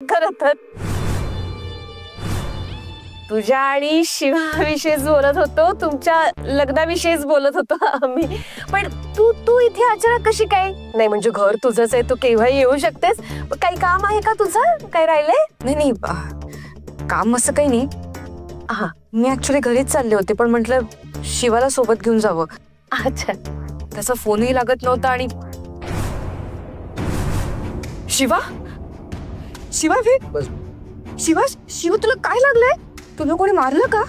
खरं तर तुझ्या आणि शिवाविषयीच बोलत होतो, तुमच्या लग्नाविषयीच बोलत होतो आम्ही. पण तू तू इथे अचानक कशी काय? नाही म्हणजे घर तुझंच आहे, तू केव्हाही येऊ शकतेस. काही काम आहे का तुझं? काय राहिलंय? नाही नाही, काम असं काही नाही. हा, मी ऍक्च्युली घरीच चालले होते, पण म्हटलं शिवाला सोबत घेऊन जावं. अच्छा. त्याचा फोनही लागत नव्हता. आणि शिवा शिवा शिवा शिवा, तुला काय लागलंय? तुला कोणी मारलं का?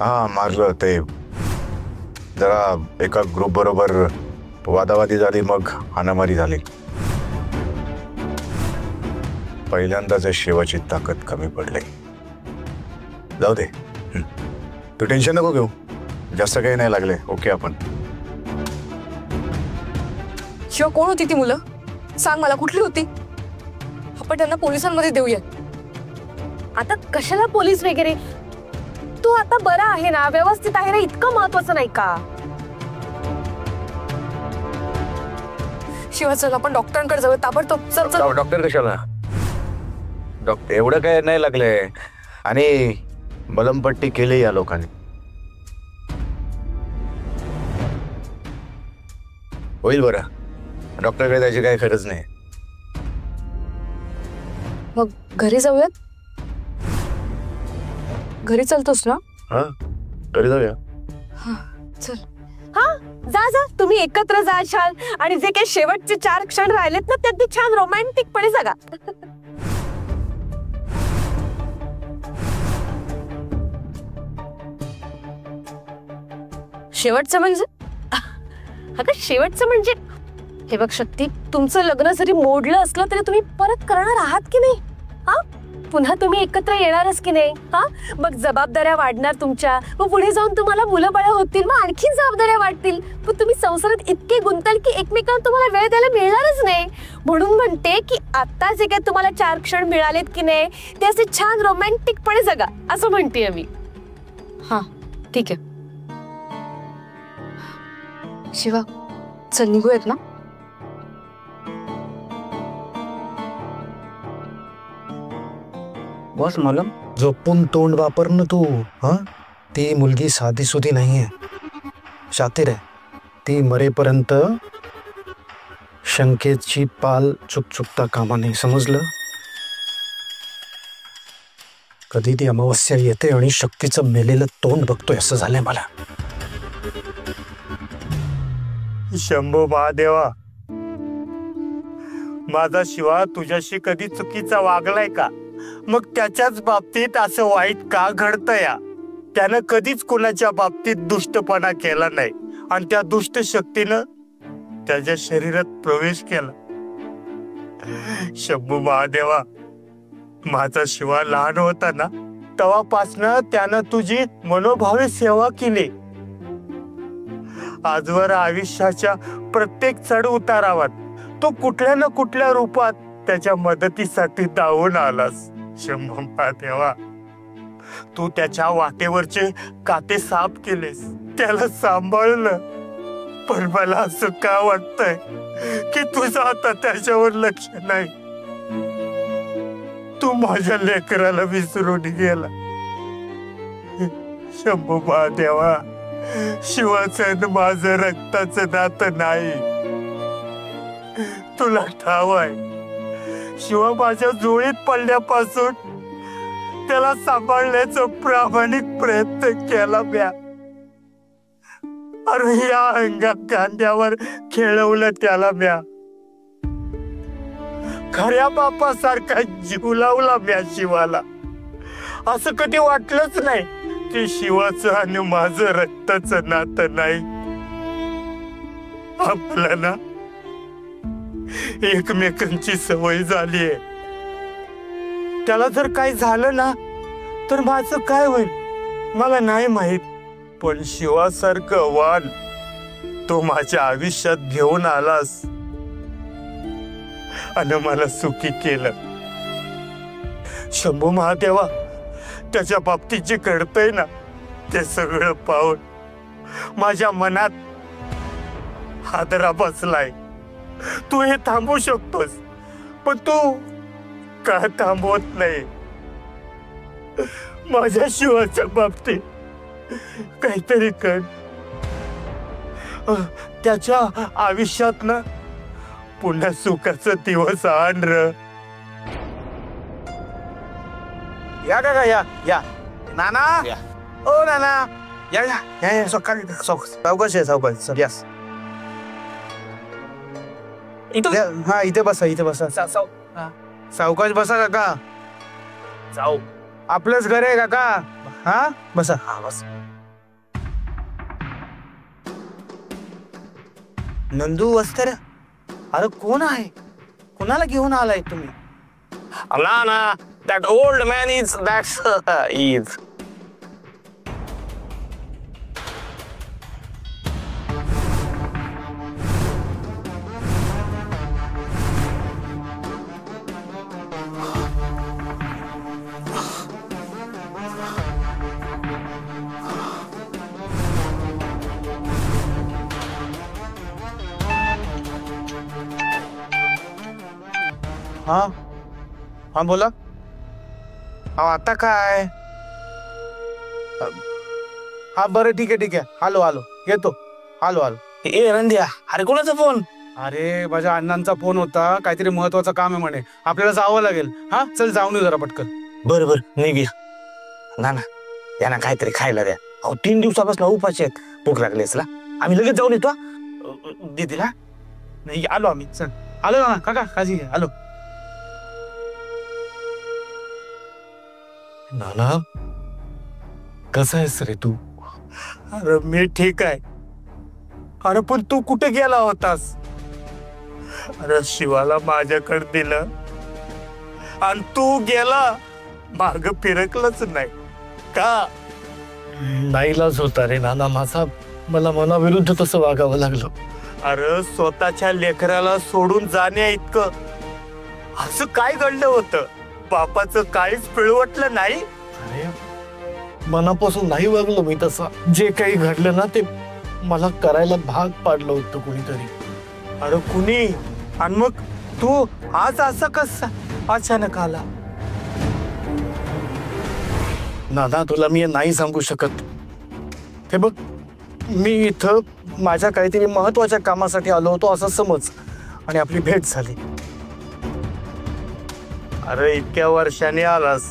हा, मारलं. ते जरा एका ग्रुप बरोबर वादावादी झाली, मग हाणामारी झाली. पहिल्यांदाच शिवाची ताकद कमी पडली. जाऊ दे, तू टेन्शन नको घेऊ. जास्त काही नाही लागले. ओके आपण. शिवा, कोण होती ती मुलं? सांग मला, कुठली होती? आपण त्यांना पोलिसांमध्ये देऊया. आता कशाला पोलीस वगैरे? तू आता बरा आहे ना, व्यवस्थित आहे ना, इतकं महत्वाचं नाही का? शिवा चल, आपण डॉक्टरांकडे जाऊया ताबडतोब. चल चल. डॉक्टर कशाला? डॉक्टर एवढं काय नाही लागले, आणि मलमपट्टी केली या लोकांनी. होईल बरं. डॉक्टरकडे जायची काही गरज नाही. मग घरी जाऊयात. घरी चालतोस ना? हा, घरी जाऊया. हा चल. हा, जा जा, तुम्ही एकत्र जा छान. आणि जे काही शेवटचे 4 क्षण राहिलेत ना, त्यात छान रोमॅन्टिकपणे जगा. शेवटचं म्हणजे? अगं शेवटचं म्हणजे हे बघ शक्ती, तुमचं लग्न जरी मोडलं असलं तरी तुम्ही परत करणार आहात की नाही? हा, पुन्हा तुम्ही एकत्र येणारच की नाही? हा, मग जबाबदाऱ्या वाढणार तुमच्या. मग पुढे जाऊन तुम्हाला मुलं बाळ होतील, मग आणखी जबाबदाऱ्या वाढतील. पण तुम्ही संसारात इतके गुंताल की एकमेकांना तुम्हाला वेळ द्यायला मिळणारच नाही. म्हणून म्हणते की आता जे काही तुम्हाला 4 क्षण मिळालेत की नाही, ते असे छान रोमॅन्टिकपणे जगा, असं म्हणतेय मी. हा ठीक आहे. शिवा चल, निघूयात ना? बस मलम, झोपून तोंड वापर ना तू. हा, ती मुलगी साधी सुधी नाहीये, शातीर आहे. ती मरेपर्यंत शंकेची पाल चुकचुकता कामा नाही, समजलं? कधी ती अमावस्या येते आणि शक्तीचं मेलेलं तोंड बघतोय असं झालंय मला. शंभू महादेवा, माझा शिवा तुझ्याशी कधी चुकीचा वागलाय का? मग त्याच्याच बाबतीत असं वाईट का घडतं या? त्यानं कधीच कुणाच्या बाबतीत दुष्टपणा केला नाही, आणि त्या दुष्ट शक्तीनं त्याच्या शरीरात प्रवेश केला. शंभू महादेवा, माझा शिवा लहान होता ना, तेव्हापासनं त्यानं तुझी मनोभावे सेवा केली. आजवर आयुष्याच्या प्रत्येक चढ उतारावर तो कुठल्या ना कुठल्या रूपात त्याच्या मदतीसाठी धावून आलास. शंभू महादेवा, तू त्याच्या वाटेवरचे काटे साफ केलेस, त्याला सांभाळलं. पण मला असं का वाटतंय की तुझं आता त्याच्यावर लक्ष नाही. तू माझ्या लेकराला विसरून गेला. शंभू महादेवा, शिवाचं माझं रक्ताचं नातं नाही. तुला ठाव आहे, शिवा माझ्या जुळीत पडल्यापासून त्याला सांभाळण्याचा प्रामाणिक प्रयत्न केला म्या. अरे या अंगात कांद्यावर खेळवलं त्याला म्या. खऱ्या बापासारखा जीव लावला म्या शिवाला. असं कधी वाटलंच नाही की शिवाचं आणि माझं रक्ताचं नातं नाही. आपल्याला एकमेकांची सवय झालीये. त्याला जर काही झालं ना तर माझं काय होईल मला नाही माहित. पण शिवासारखं वाण तो माझ्या आयुष्यात घेऊन आलास आणि मला सुखी केलं. शंभू महादेवा, त्याच्या बाबतीत जे घडतंय ना ते सगळं पाहून माझ्या मनात हादरा बसलाय. तू हे थांबवू शकतोस, पण तू का थांबवत नाही? माझ्या शिवाच्या बाबतीत काहीतरी कर. त्याच्या आयुष्यात ना पुन्हा सुखाचा दिवस आण र. या काका या या नाना. ओ नाना या या या या सावकाश आहे सावकाश. यस हा इथे बसा इथे बसा. सावकाश बसा काका. जाऊ आपलंच घर आहे काका. हा बसा. हा बस. नंदू वस्त्र अरे कोण आहे? कोणाला घेऊन आलाय तुम्ही? Nana, that old man that's is. हा हा बोला. आता काय? हा बरं ठीक आहे ठीक आहे. आलो आलो येतो. आलो आलो. ए नंद्या, अरे कोणाचा फोन? अरे माझ्या अण्णांचा फोन होता. काहीतरी महत्वाचं काम आहे म्हणे. आपल्याला जावं लागेल. हा चल जाऊन येऊ जरा पटकन. बर बर निघूया. नाना यांना काहीतरी खायला द्या. अहो 3 दिवसापासून उपाशी आहेत. भूक लागली असला आम्ही लगेच जाऊन येतो. दीदीला नाही आलो आम्ही. चल आलो ना काका. काळजी घ्या. आलो. नाना कसा आहेस रे तू? अरे मी ठीक आहे. अरे पण तू कुठे गेला होतास? अरे शिवाला माझ्याकडे दिलं आणि तू गेला माग फिरकलंच नाही का? नाईलाज होता रे नाना माझा. मला मनाविरुद्ध तसं वागावं लागलं. अरे स्वतःच्या लेकराला सोडून जाण्या इतकं असं काय घडलं होतं? बापाचं काहीच पिळवटलं नाही? अरे मनापासून नाही वागलो मी तसा. जे काही घडलं ना ते मला करायला भाग पाडलं होतं कोणीतरी. अरे कुणी? आणि मग तू आज असं कसं अचानक आला? नाना तुला मी नाही सांगू शकत. हे बघ मी इथं माझ्या काहीतरी महत्वाच्या कामासाठी आलो होतो असं समज आणि आपली भेट झाली. अरे इतक्या वर्षांनी आलास,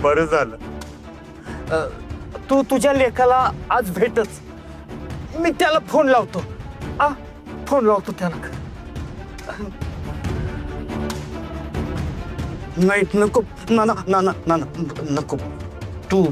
बरं झालं. तू तुझ्या लेखाला आज भेटच. मी त्याला फोन लावतो. फोन लावतो त्याला. नाही नको नाना नाना नाना नको. तू